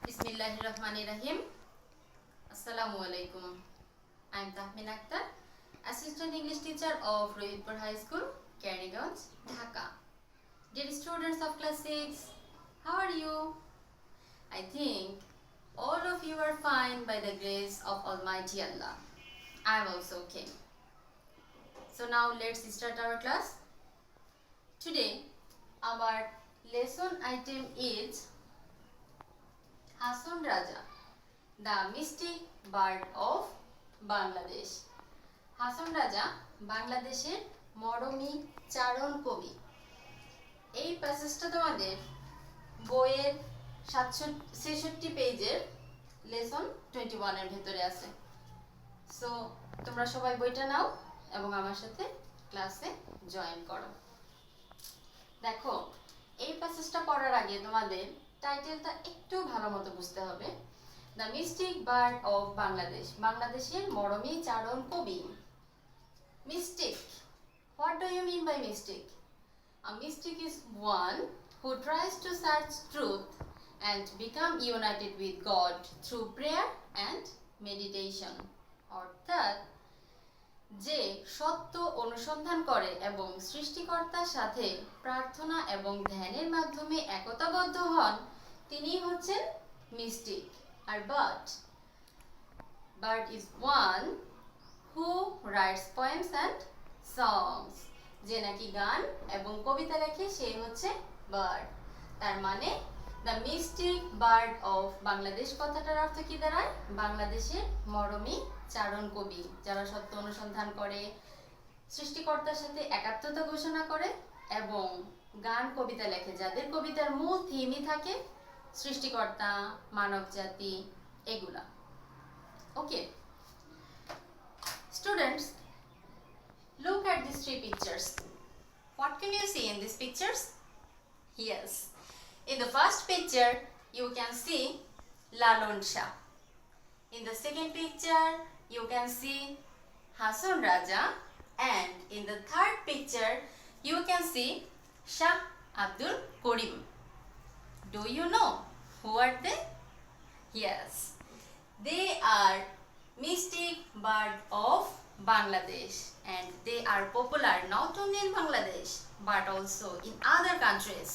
Bismillahirrahmanirrahim. Assalamu alaikum. I am Tahmin Akhtar, Assistant English Teacher of Rohitpur High School, Keriganj, Dhaka. Dear students of class 6, how are you? I think all of you are fine by the grace of Almighty Allah. I am also okay. So now let's start our class. Today our lesson item is Hasan Raja, the mystic bird of Bangladesh. Hason Raja বাংলাদেশের মরমী চারণ কবি। এই প্যাসেজটা তোমাদের বইয়ের 66 পেজের lesson 21 এর ভেতরে আছে। সো তোমরা সবাই বইটা নাও এবং আমার সাথে ক্লাসে জয়েন করো। দেখো, এই প্যাসেজটা পড়ার আগে তোমাদের টাইটেলটা একটু ভালো মতো বুঝতে হবে। The mystic bird of Bangladesh, বাংলাদেশের মরমী চারণ কবি। Mystic, what do you mean by mystic? A mystic is one who tries to search truth and become united with God through prayer and meditation. অর্থাৎ যে সত্য অনুসন্ধান করে এবং সৃষ্টিকর্তার সাথে প্রার্থনা এবং ধ্যানের মাধ্যমে একতাবদ্ধ হন, তিনি হচ্ছেন মিস্টিক। আর bird is one who writes poems and songs, যে নাকি গান এবং কবিতা লেখে সে হচ্ছে বার্ড। তার মানে the mystic bird of Bangladesh কথাটার অর্থ কি দাঁড়ায়? বাংলাদেশের মরমী চারণ কবি, যারা সত্য অনুসন্ধান করে, সৃষ্টিকর্তার সাথে একাত্মতা ঘোষণা করে এবং গান কবিতা লেখে, যাদের কবিতার মূল থিমই থাকে সৃষ্টিকর্তা, মানব জাতি, এগুলা। ওকে students, look at these three pictures. What can you see in these pictures? Yes, in the first picture you can see Lalon Shah. In the second picture you can see Hasan Raja, and in the third picture you can see Shah Abdul Karim. Do you know who are they? Yes, they are mystic bird of Bangladesh, and they are popular not only in Bangladesh but also in other countries.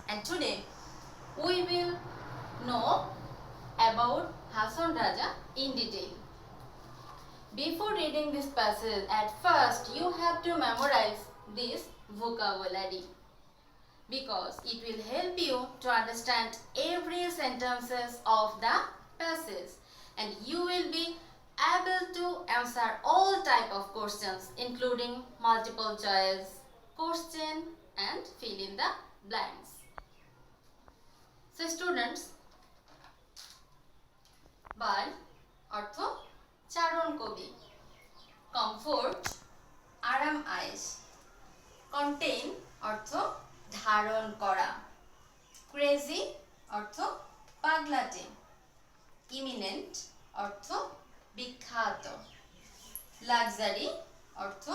And today we will know about Hasan Raja in detail. Before reading this passage, at first you have to memorize this vocabulary, because it will help you to understand every sentences of the passage, and you will be able to answer all type of questions including multiple choice question and fill in the blanks. So students, bird অর্থ চারণ কবি, comfort আরাম আয়েশ, contain অর্থ ধারণ করা, crazy অর্থ পাগলাটে, eminent অর্থ বিখ্যাত, লাক্সারি অর্থ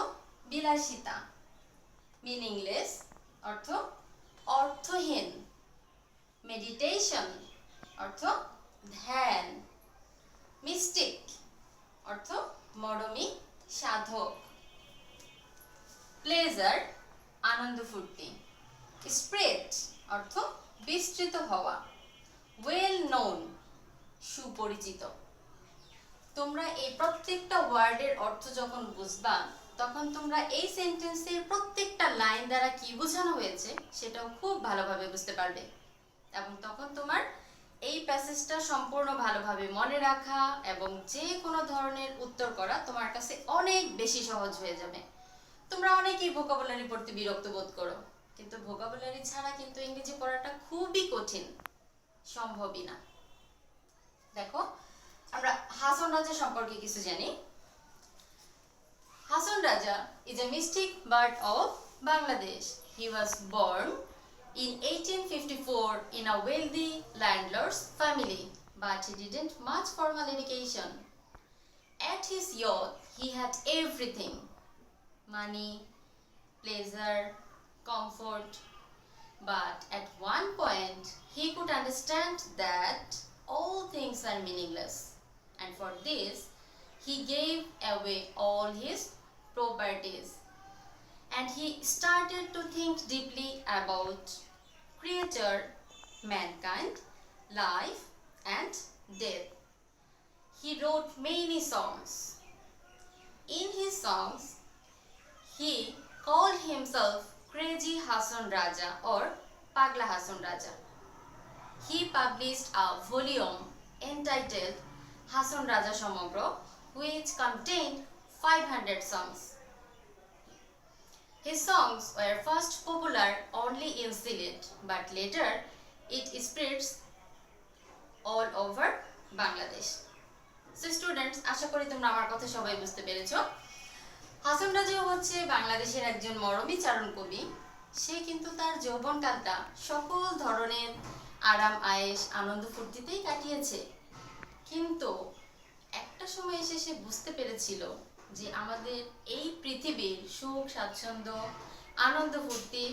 বিলাসিতা, মিনিংলেস অর্থ অর্থহীন, মেডিটেশন অর্থ ধ্যান, মিস্টিক অর্থ মরমী সাধক, প্লেজার আনন্দ ফুর্তি, স্প্রেড অর্থ বিস্তৃত হওয়া, ওয়েল নোন সুপরিচিত। তোমরা এই প্রত্যেকটা ওয়ার্ডের অর্থ যখন বুঝবা, তখন তোমরা এই সেন্টেন্সের প্রত্যেকটা লাইন দ্বারা কি বোঝানো হয়েছে সেটাও খুব ভালোভাবে বুঝতে পারবে, এবং তখন তোমার এই প্যাসেজটা সম্পূর্ণ ভালোভাবে মনে রাখা এবং যে কোনো ধরনের উত্তর করা তোমার কাছে অনেক বেশি সহজ হয়ে যাবে। তোমরা অনেকেই ভোকাবুলারি পড়তে বিরক্ত বোধ করো, কিন্তু ভোকাবুলারি ছাড়া কিন্তু ইংরেজি পড়াটা খুবই কঠিন, সম্ভবই না। দেখো, আমরা হাসন রাজা সম্পর্কে কিছু জানি। Hason Raja is a mystic bird of Bangladesh. He was born in 1854 in a wealthy landlord's family, but he didn't much formal education. At his youth, he had everything: money, pleasure, comfort. But at one point, he could understand that all things are meaningless, and for this, he gave away all his properties, and he started to think deeply about creature, mankind, life, and death. He wrote many songs. In his songs, he called himself Crazy Hasan Raja or Pagla Hasan Raja. He published a volume entitled Hasan Raja Somogra, which contained 500 songs. His songs were first popular only in Sylhet, but later it spreads all over Bangladesh. So students, আশা করি তোমরা আমার কথা সবাই বুঝতে পেরেছো। হাসান রাজা হচ্ছে বাংলাদেশের একজন মরমী চারণ কবি। সে কিন্তু তার যৌবনকালটা সকল ধরনের আরাম আয়েশ আনন্দ ফুর্তিতেই কাটিয়েছে, কিন্তু একটা সময় এসে সে বুঝতে পেরেছিল যে আমাদের এই পৃথিবীর সুখ স্বাচ্ছন্দ্য আনন্দ ফুর্তি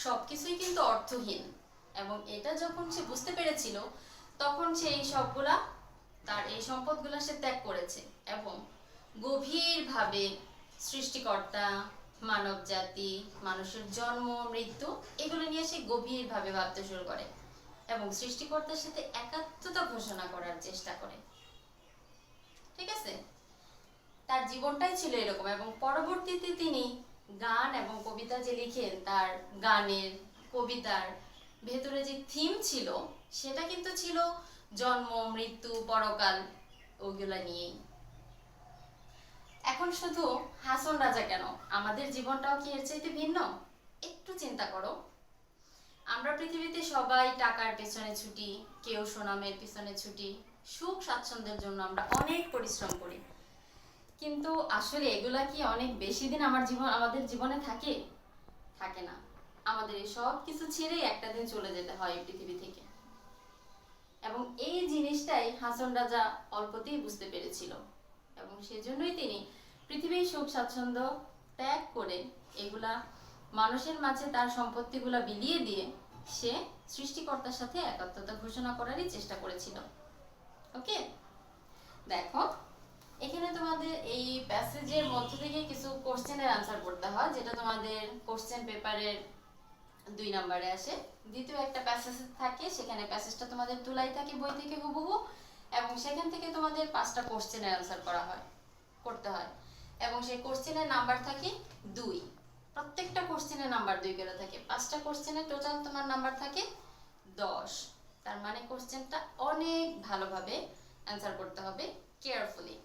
সবকিছুই কিন্তু অর্থহীন, এবং এটা যখন সে বুঝতে পেরেছিল তখন সে এই সবগুলা তার এই সম্পদগুলো সে ত্যাগ করেছে এবং গভীরভাবে সৃষ্টিকর্তা, মানব জাতি, মানুষের জন্ম মৃত্যু এগুলো নিয়ে সে গভীরভাবে ভাবতে শুরু করে এবং সৃষ্টিকর্তার সাথে একাত্মতা ঘোষণা করার চেষ্টা করে। ঠিক আছে, তার জীবনটাই ছিল এরকম, এবং পরবর্তীতে তিনি গান এবং কবিতা যে লিখেন, তার গানের কবিতার ভেতরে যে থিম ছিল সেটা কিন্তু ছিল জন্ম মৃত্যু পরকাল ওগুলা নিয়েই। এখন শুধু হাসন রাজা কেন, আমাদের জীবনটাও কি এর চাইতে ভিন্ন? একটু চিন্তা করো। আমরা পৃথিবীতে সবাই টাকার পেছনে ছুটি, কেউ সুনামের পেছনে ছুটি, সুখ স্বাচ্ছন্দ্যের জন্য আমরা অনেক পরিশ্রম করি, কিন্তু আসলে এগুলা কি অনেক বেশি দিন আমাদের জীবনে থাকে? থাকে না। আমাদের এই সব কিছু ছেড়ে একটা দিন চলে যেতে হয় এই পৃথিবী থেকে, এবং এই জিনিসটাই হাসন রাজা অল্পতেই বুঝতে পেরেছিল, এবং সেজন্যই তিনি পৃথিবীর সুখ স্বাচ্ছন্দ্য ত্যাগ করে এগুলা মানুষের মাঝে তার সম্পত্তিগুলা বিলিয়ে দিয়ে সে সৃষ্টিকর্তার সাথে একাত্মতা ঘোষণা করারই চেষ্টা করেছিল। ওকে, দেখো এখানে তোমাদের এই প্যাসেজের মধ্য থেকে কিছু কোশ্চেনের আনসার করতে হয়, যেটা তোমাদের কোশ্চেন পেপারের 2 নম্বরে আসে। দ্বিতীয় একটা প্যাসেজ থাকে, সেখানে প্যাসেজটা তোমাদের তুলাই থাকে বই থেকে হুবহু, এবং সেখান থেকে তোমাদের 5টা কোশ্চেনের আনসার করতে হয়, এবং সেই কোশ্চেনের নাম্বার থাকে 2। প্রত্যেকটা কোশ্চেনের নাম্বার 2 করে থাকে। 5টা কোশ্চেনের টোটাল তোমার নাম্বার থাকে 10। তার মানে কোশ্চেনটা অনেক ভালোভাবে অ্যানসার করতে হবে, কেয়ারফুলি।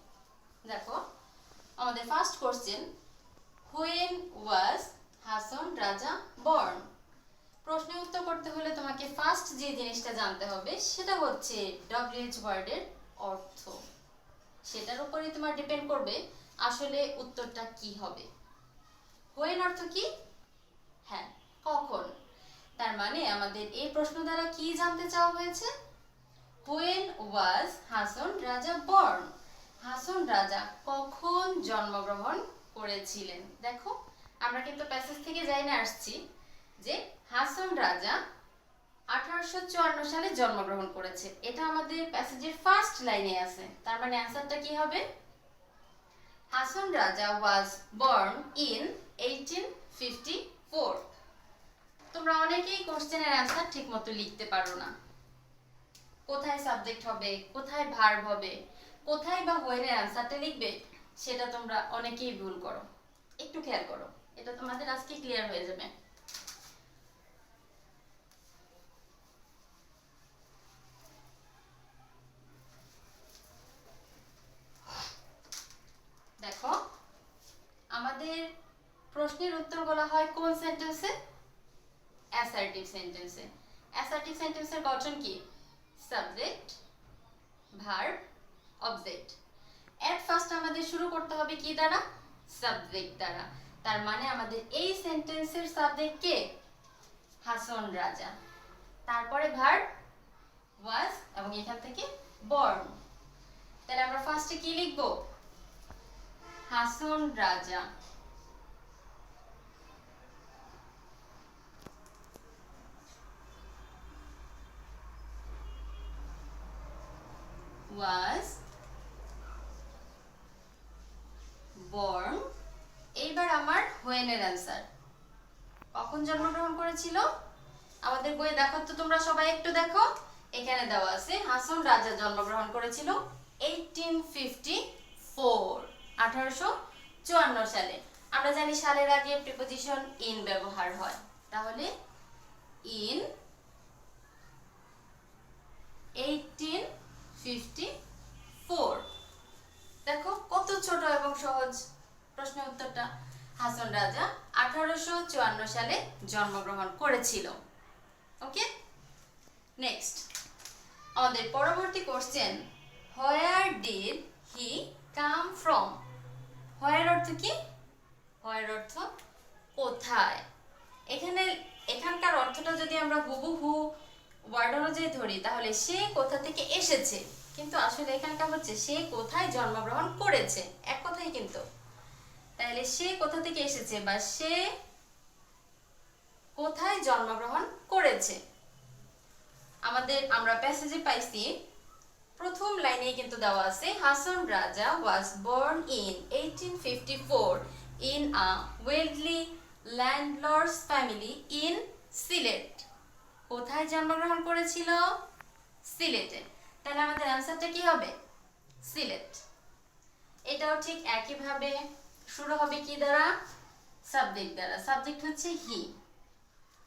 দেখো আমাদের first question, when was Hason Raja born? প্রশ্নের উত্তর করতে হলে তোমাকে ফার্স্ট যে জিনিসটা জানতে হবে সেটা হচ্ছে ডব্লিউএইচ ওয়ার্ডের অর্থ। সেটার উপরেই তোমার ডিপেন্ড করবে আসলে উত্তরটা কি হবে। হোয়েন অর্থ কি? হ্যাঁ, কখন। তার মানে আমাদের এই প্রশ্ন দ্বারা কি জানতে চাওয়া হয়েছে? When was Hason Raja born? Hason Raja কখন জন্মগ্রহণ করেছিলেন? দেখো আমরা কিন্তু প্যাসেজ থেকে জাইনে আসছি যে হাসন রাজা 1854 সালে জন্মগ্রহণ করেছে। এটা আমাদের প্যাসেজের ফার্স্ট লাইনে আছে। তার মানে অ্যানসারটা কি হবে? Hason Raja was born in 1854। তোমরা অনেকেই কোশ্চেনের অ্যানসার ঠিকমতো লিখতে পারো না। কোথায় সাবজেক্ট হবে, কোথায় ভার্ব হবে, কোথায় বা হোয়েনের অ্যানসারটা লিখবে, সেটা তোমরা অনেকেই ভুল করো। একটু খেয়াল করো, এটা তোমাদের আজকে ক্লিয়ার হয়ে যাবে। দেখো আমাদের প্রশ্নের উত্তর বলা হয় কোন সেন্টেন্সে? অ্যাসার্টিভ সেন্টেন্সে। অ্যাসার্টিভ সেন্টেন্সের গঠন কি? Subject, verb, object. At first আমাদের শুরু করতে হবে কি দ্বারা? সাবজেক্ট দ্বারা। তার মানে আমাদের এই সেন্টেন্সের সাবজেক্ট কে? হাসন রাজা। তারপরে ভার্ব ওয়াজ, এবং এখান থেকে বর্ন। তাহলে আমরা ফার্স্টে কি লিখব? হাসন রাজা। was born, এইবার আমার when এর অ্যান্সার। কখন জন্মগ্রহণ করেছিল? আমাদের বইয়ে দেখো তো তোমরা সবাই একটু দেখো, এখানে দেওয়া আছে হাসন রাজা জন্মগ্রহণ করেছিল 1854, 1854 সালে। আমরা জানি সালের আগে প্রিপোজিশন ইন ব্যবহার হয়, তাহলে ইন 1854। দেখো কত ছোট এবং সহজ প্রশ্নের উত্তরটা। হাসন রাজা 1854 সালে জন্মগ্রহণ করেছিল। ওকে, নেক্সট আমাদের পরবর্তী question, where did he come from? Where অর্থ কি? হোয়ার অর্থ কোথায়। এখানকার অর্থটা যদি আমরা হুবহু ওয়ার্ড অনুযায়ী ধরি তাহলে সে কোথা থেকে এসেছে, কিন্তু আসলে এখানকার হচ্ছে সে কোথায় জন্মগ্রহণ করেছে, এক কথাই কিন্তু। তাহলে সে কোথা থেকে এসেছে বা সে কোথায় জন্মগ্রহণ করেছে। আমরা প্যাসেজে পাইছি প্রথম লাইনেই কিন্তু দেওয়া আছে Hason Raja was born in 1854 in a wealthy landlord's family in Sylhet. কোথায় জন্মগ্রহণ করেছিল? সিলেটে। তাহলে আমাদের অ্যান্সারটা কি হবে? সিলেট। এটাও ঠিক একইভাবে শুরু হবে কি দ্বারা? সাবজেক্ট দ্বারা। সাবজেক্ট হচ্ছে হি,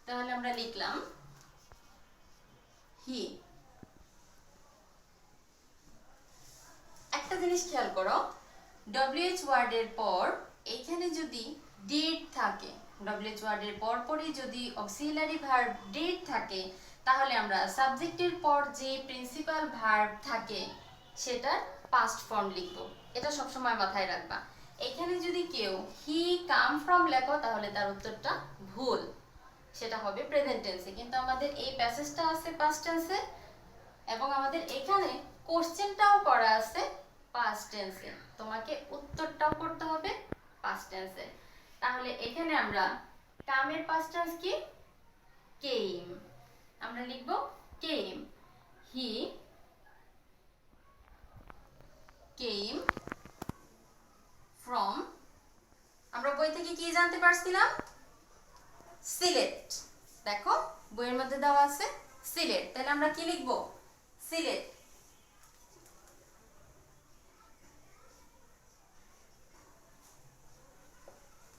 তাহলে আমরা লিখলাম হি। একটা জিনিস খেয়াল করো, WH ওয়ার্ডের পর এখানে যদি ডিড থাকে, WH ওয়ার্ডের পরপরই যদি অক্সিলারি ভার্ব ডিড থাকে, তাহলে আমরা সাবজেক্টের পর যে প্রিন্সিপাল ভার্ব থাকে সেটার পাস্ট ফর্ম লিখব। এটা সবসময় মাথায় রাখবা। এখানে যদি কেউ হি কাম ফ্রম লেখো তাহলে তার উত্তরটা ভুল, সেটা হবে প্রেজেন্ট টেন্সে। কিন্তু আমাদের এই প্যাসেজটা আছে পাস্ট টেন্সে এবং আমাদের এখানে কোশ্চেনটাও করা আছে পাস্ট টেন্সে। তোমাকে উত্তরটাও করতে হবে পাস্ট টেন্সে। তাহলে এখানে আমরা কামের পাস্ট টেন্স কি? কেম। আমরা লিখব কেম। হি কেম ফ্রম, আমরা বই থেকে কি জানতে পারছিলাম? সিলেট। দেখো বইয়ের মধ্যে দেওয়া আছে সিলেট, তাহলে আমরা কি লিখব? সিলেট।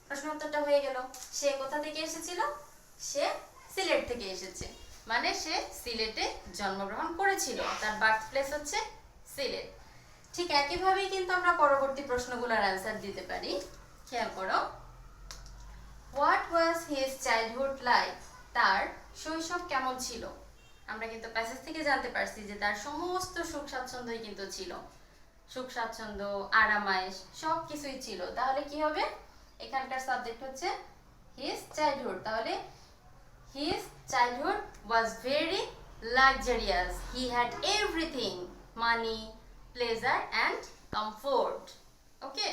প্রশ্ন উত্তরটা হয়ে গেল। সে কোথা থেকে এসেছিল? সে সিলেট থেকে এসেছে, মানে সে সিলেটে জন্মগ্রহণ করেছিল, তার বার্থ প্লেস হচ্ছে সিলেট। ঠিক একইভাবেই কিন্তু আমরা পরবর্তী প্রশ্নগুলোর অ্যান্সার দিতে পারি। খেয়াল করো, what was his childhood life? তার শৈশব কেমন ছিল? আমরা কিন্তু প্যাসেজ থেকে জানতে পারছি যে তার সমস্ত সুখ স্বাচ্ছন্দ্যই কিন্তু ছিল। সুখ স্বাচ্ছন্দ্য, আরামায়েশ সব কিছুই ছিল। তাহলে কি হবে? এখানকার সাবজেক্ট হচ্ছে হিজ চাইল্ডহুড, তাহলে his childhood was very luxurious, he had everything, money, pleasure and comfort. Okay,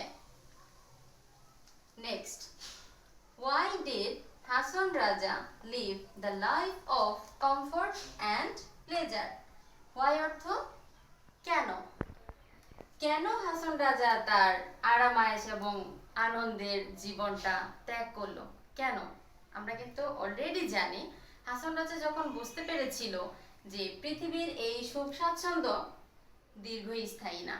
next, why did Hasan Raja live the life of comfort and pleasure? Why অর্থ কেন। কেন হাসন রাজা তার আরামায়েশ এবং আনন্দের জীবনটা ত্যাগ করলো? কেন? আমরা কিন্তু অলরেডি জানি হাসন রাজা যখন বুঝতে পেরেছিল যে পৃথিবীর এই সুখ স্বাচ্ছন্দ্য দীর্ঘস্থায়ী না,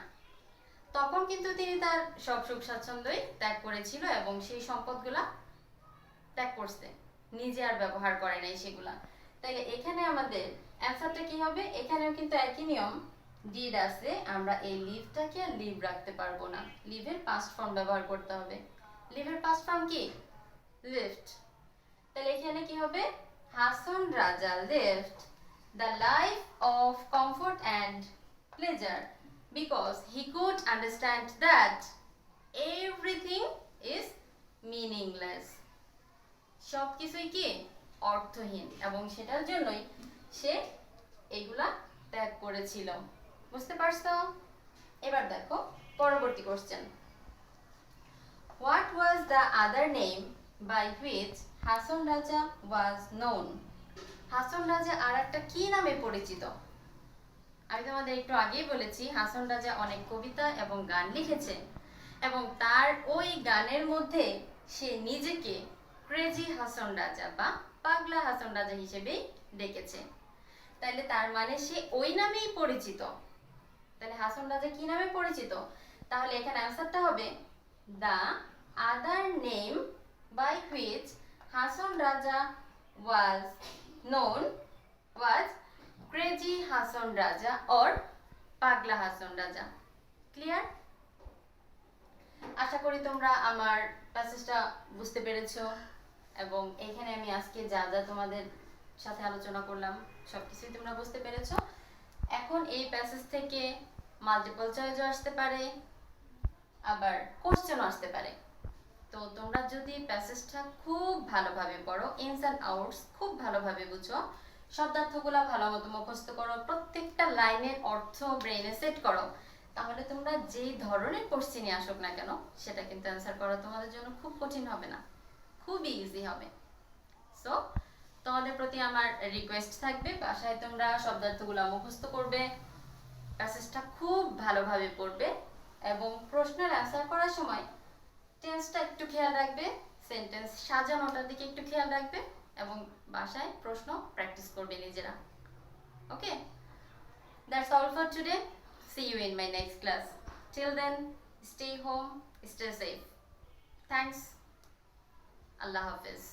তখন কিন্তু তিনি তার সব সুখ স্বাচ্ছন্দ্যই ত্যাগ করেছিল এবং সেই সম্পদগুলা ত্যাগ করছে, নিজে আর ব্যবহার করে নাই সেগুলা। তাহলে এখানে আমাদের অ্যান্সারটা কি হবে? এখানেও কিন্তু একই নিয়ম, ডিড আছে, আমরা এই লিভটাকে আর লিভ রাখতে পারবো না, লিভের পাস্ট ফর্ম ব্যবহার করতে হবে। লিভের পাস্ট ফর্ম কি? লিভড। তাহলে এখানে কি হবে? Hason Raja lived the life of comfort and pleasure because he could understand that everything is meaningless. সব কিছুই কি? অর্থহীন, এবং সেটার জন্যই সে এগুলা ত্যাগ করেছিল। বুঝতে পারছো? এবার দেখো পরবর্তী question, what was the other name by which Hason Raja was known? Hason Raja আর একটা কি নামে পরিচিত? আমি তোমাদের একটু আগেই বলেছি হাসন রাজা অনেক কবিতা এবং গান লিখেছে এবং তার ওই গানের মধ্যে সে নিজেকে ক্রেজি হাসন রাজা বা পাগলা হাসন রাজা হিসেবেই ডেকেছে। তাহলে তার মানে সে ওই নামেই পরিচিত। তাহলে হাসন রাজা কি নামে পরিচিত? তাহলে এখানে অ্যান্সারটা হবে the other name by which Hason Raja was known was crazy Hasan Raja or পাগলা হাসন রাজা। ক্লিয়ার? আশা করি তোমরা আমার প্যাসেজটা বুঝতে পেরেছো এবং এখানে আমি আজকে যা যা তোমাদের সাথে আলোচনা করলাম সবকিছুই তোমরা বুঝতে পেরেছো। এখন এই প্যাসেজ থেকে মাল্টিপল চয়েসও আসতে পারে, আবার কোশ্চেনও আসতে পারে। তো তোমরা যদি প্যাসেজটা খুব ভালোভাবে পড়ো, ইনস অ্যান্ড আউটস খুব ভালোভাবে বুঝো, শব্দার্থগুলো ভালো মতো মুখস্থ করো, প্রত্যেকটা লাইনের অর্থ ব্রেনে সেট করো, তাহলে তোমরা যেই ধরনের কোশ্চেনই আসুক না কেন সেটা কিন্তু অ্যান্সার করা তোমাদের জন্য খুব কঠিন হবে না, খুবই ইজি হবে। সো তোমাদের প্রতি আমার রিকোয়েস্ট থাকবে বাসায় তোমরা শব্দার্থগুলো মুখস্থ করবে, প্যাসেজটা খুব ভালোভাবে পড়বে এবং প্রশ্নের অ্যান্সার করার সময় টেন্সটা একটু খেয়াল রাখবে, সেন্টেন্স সাজানোটার দিকে একটু খেয়াল রাখবে এবং বাসায় প্রশ্ন প্র্যাকটিস করবে নিজেরা। Okay, that's all for today. See you in my next class. Till then, stay home, stay safe. Thanks. Allah Hafiz.